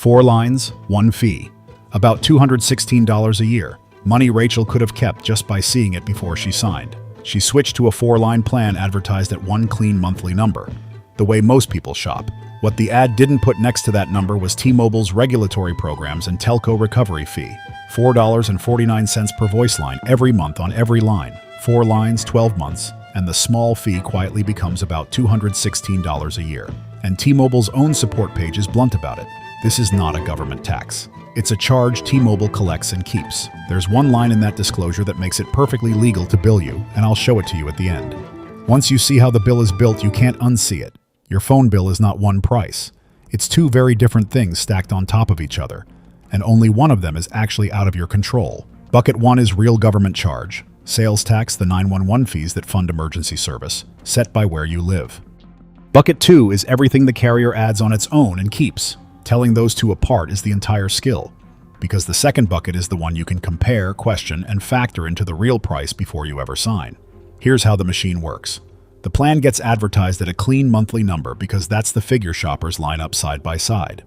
4 lines, 1 fee. About $216 a year. Money Rachel could have kept just by seeing it before she signed. She switched to a 4-line plan advertised at 1 clean monthly number, the way most people shop. What the ad didn't put next to that number was T-Mobile's regulatory programs and telco recovery fee. $4.49 per voice line every month on every line. 4 lines, 12 months, and the small fee quietly becomes about $216 a year. And T-Mobile's own support page is blunt about it. This is not a government tax. It's a charge T-Mobile collects and keeps. There's one line in that disclosure that makes it perfectly legal to bill you, and I'll show it to you at the end. Once you see how the bill is built, you can't unsee it. Your phone bill is not one price. It's 2 very different things stacked on top of each other, and only one of them is actually out of your control. Bucket 1 is real government charge, sales tax, the 911 fees that fund emergency service, set by where you live. Bucket 2 is everything the carrier adds on its own and keeps. Telling those two apart is the entire skill, because the second bucket is the one you can compare, question, and factor into the real price before you ever sign. Here's how the machine works. The plan gets advertised at a clean monthly number because that's the figure shoppers line up side by side.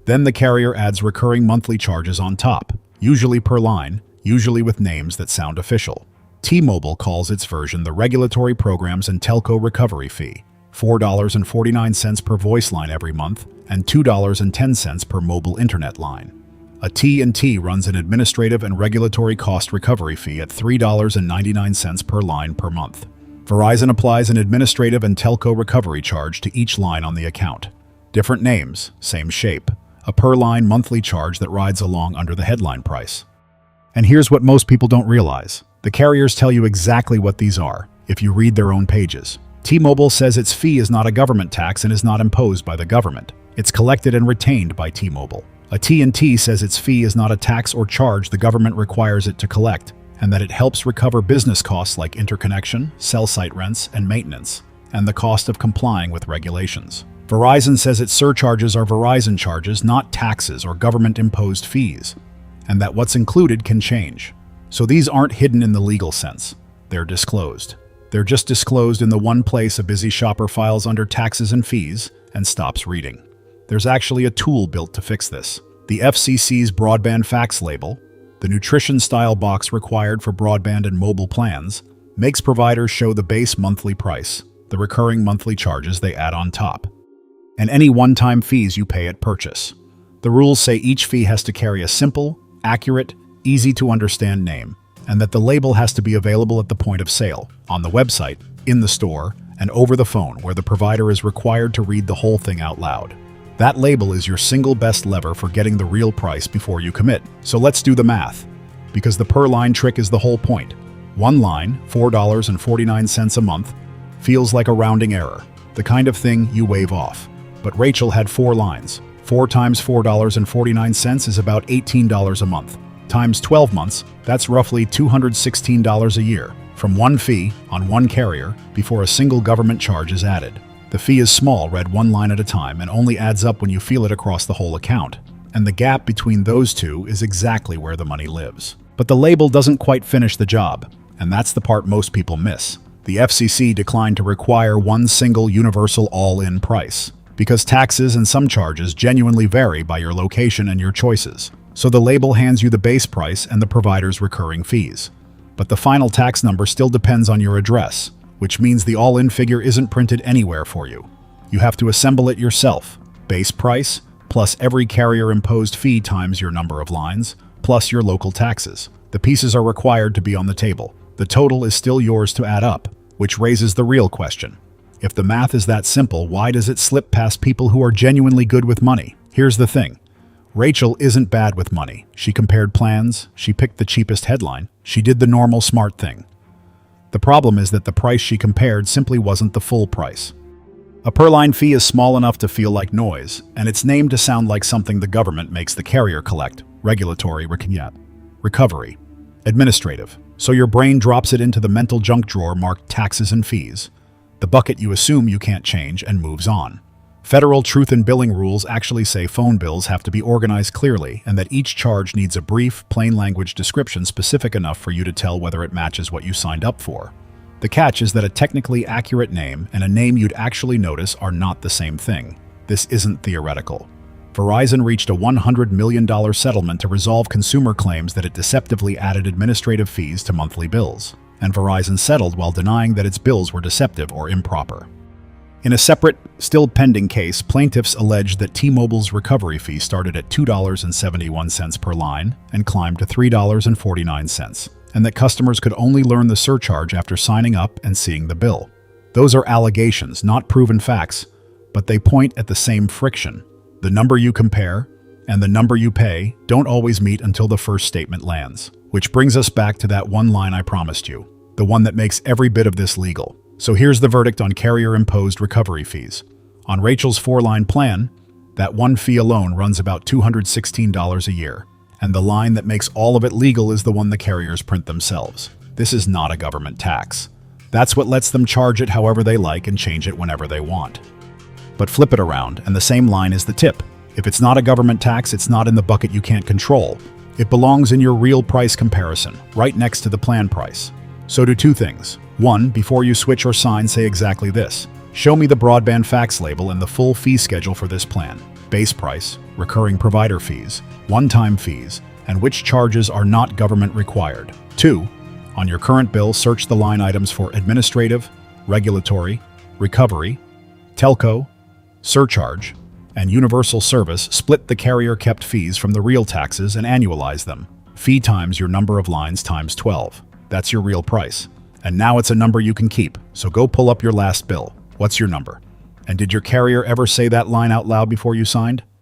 Then the carrier adds recurring monthly charges on top, usually per line, usually with names that sound official. T-Mobile calls its version the regulatory programs and telco recovery fee, $4.49 per voice line every month, and $2.10 per mobile internet line. AT&T runs an administrative and regulatory cost recovery fee at $3.99 per line per month. Verizon applies an administrative and telco recovery charge to each line on the account. Different names, same shape. A per-line monthly charge that rides along under the headline price. And here's what most people don't realize. The carriers tell you exactly what these are, if you read their own pages. T-Mobile says its fee is not a government tax and is not imposed by the government. It's collected and retained by T-Mobile. AT&T says its fee is not a tax or charge the government requires it to collect, and that it helps recover business costs like interconnection, cell site rents, and maintenance, and the cost of complying with regulations. Verizon says its surcharges are Verizon charges, not taxes or government-imposed fees, and that what's included can change. So these aren't hidden in the legal sense. They're disclosed. They're just disclosed in the one place a busy shopper files under taxes and fees and stops reading. There's actually a tool built to fix this. The FCC's Broadband Facts label, the nutrition-style box required for broadband and mobile plans, makes providers show the base monthly price, the recurring monthly charges they add on top, and any one-time fees you pay at purchase. The rules say each fee has to carry a simple, accurate, easy-to-understand name, and that the label has to be available at the point of sale, on the website, in the store, and over the phone, where the provider is required to read the whole thing out loud. That label is your single best lever for getting the real price before you commit. So let's do the math, because the per-line trick is the whole point. One line, $4.49 a month, feels like a rounding error, the kind of thing you wave off. But Rachel had 4 lines. 4 times $4.49 is about $18 a month. Times 12 months, that's roughly $216 a year, from one fee on one carrier before a single government charge is added. The fee is small, read one line at a time, and only adds up when you feel it across the whole account. And the gap between those two is exactly where the money lives. But the label doesn't quite finish the job, and that's the part most people miss. The FCC declined to require one single universal all-in price, because taxes and some charges genuinely vary by your location and your choices. So the label hands you the base price and the provider's recurring fees. But the final tax number still depends on your address, which means the all-in figure isn't printed anywhere for you. You have to assemble it yourself. Base price, plus every carrier-imposed fee times your number of lines, plus your local taxes. The pieces are required to be on the table. The total is still yours to add up, which raises the real question. If the math is that simple, why does it slip past people who are genuinely good with money? Here's the thing. Rachel isn't bad with money. She compared plans, she picked the cheapest headline, she did the normal smart thing. The problem is that the price she compared simply wasn't the full price. A per-line fee is small enough to feel like noise, and it's named to sound like something the government makes the carrier collect. Regulatory, recovery, administrative. So your brain drops it into the mental junk drawer marked taxes and fees, the bucket you assume you can't change, and moves on. Federal truth in billing rules actually say phone bills have to be organized clearly and that each charge needs a brief, plain language description specific enough for you to tell whether it matches what you signed up for. The catch is that a technically accurate name and a name you'd actually notice are not the same thing. This isn't theoretical. Verizon reached a $100 million settlement to resolve consumer claims that it deceptively added administrative fees to monthly bills, and Verizon settled while denying that its bills were deceptive or improper. In a separate, still pending case, plaintiffs alleged that T-Mobile's recovery fee started at $2.71 per line and climbed to $3.49, and that customers could only learn the surcharge after signing up and seeing the bill. Those are allegations, not proven facts, but they point at the same friction. The number you compare and the number you pay don't always meet until the first statement lands. Which brings us back to that one line I promised you, the one that makes every bit of this legal. So here's the verdict on carrier-imposed recovery fees. On Rachel's 4-line plan, that one fee alone runs about $216 a year, and the line that makes all of it legal is the one the carriers print themselves. This is not a government tax. That's what lets them charge it however they like and change it whenever they want. But flip it around, and the same line is the tip. If it's not a government tax, it's not in the bucket you can't control. It belongs in your real price comparison, right next to the plan price. So do two things. One, before you switch or sign, say exactly this. Show me the Broadband Facts label and the full fee schedule for this plan. Base price, recurring provider fees, one-time fees, and which charges are not government required. Two, on your current bill, search the line items for administrative, regulatory, recovery, telco, surcharge, and universal service. Split the carrier-kept fees from the real taxes and annualize them. Fee times your number of lines times 12. That's your real price. And now it's a number you can keep, so go pull up your last bill. What's your number? And did your carrier ever say that line out loud before you signed?